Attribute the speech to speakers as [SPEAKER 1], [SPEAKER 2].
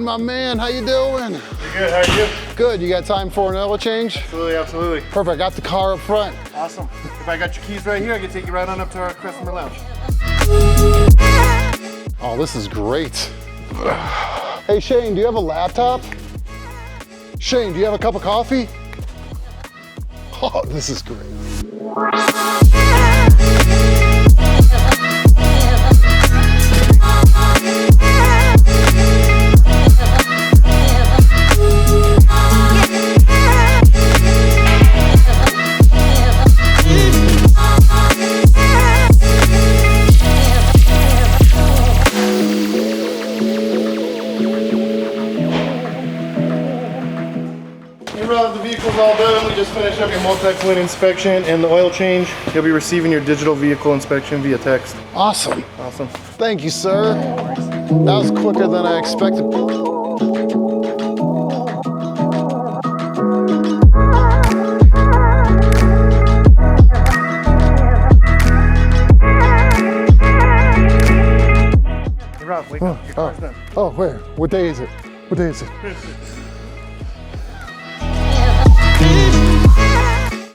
[SPEAKER 1] my man. How you doing?
[SPEAKER 2] Good, how are you?
[SPEAKER 1] Good. You got time for an oil change?
[SPEAKER 2] Absolutely, absolutely.
[SPEAKER 1] Perfect. I got the car up front.
[SPEAKER 2] Awesome. If I got your keys right here, I can take you right on up to our customer lounge.
[SPEAKER 1] Oh, this is great. Hey, Shane, do you have a laptop? Shane, do you have a cup of coffee? Oh, this is great.
[SPEAKER 2] The vehicle's all done. We just finished up your multi-point inspection and the oil change. You'll be receiving your digital vehicle inspection via text.
[SPEAKER 1] Awesome.
[SPEAKER 2] Awesome.
[SPEAKER 1] Thank you, sir. That was quicker than I expected.
[SPEAKER 2] Hey Rob, wake up. Your car's done.
[SPEAKER 1] Oh, where? What day is it? What day is it?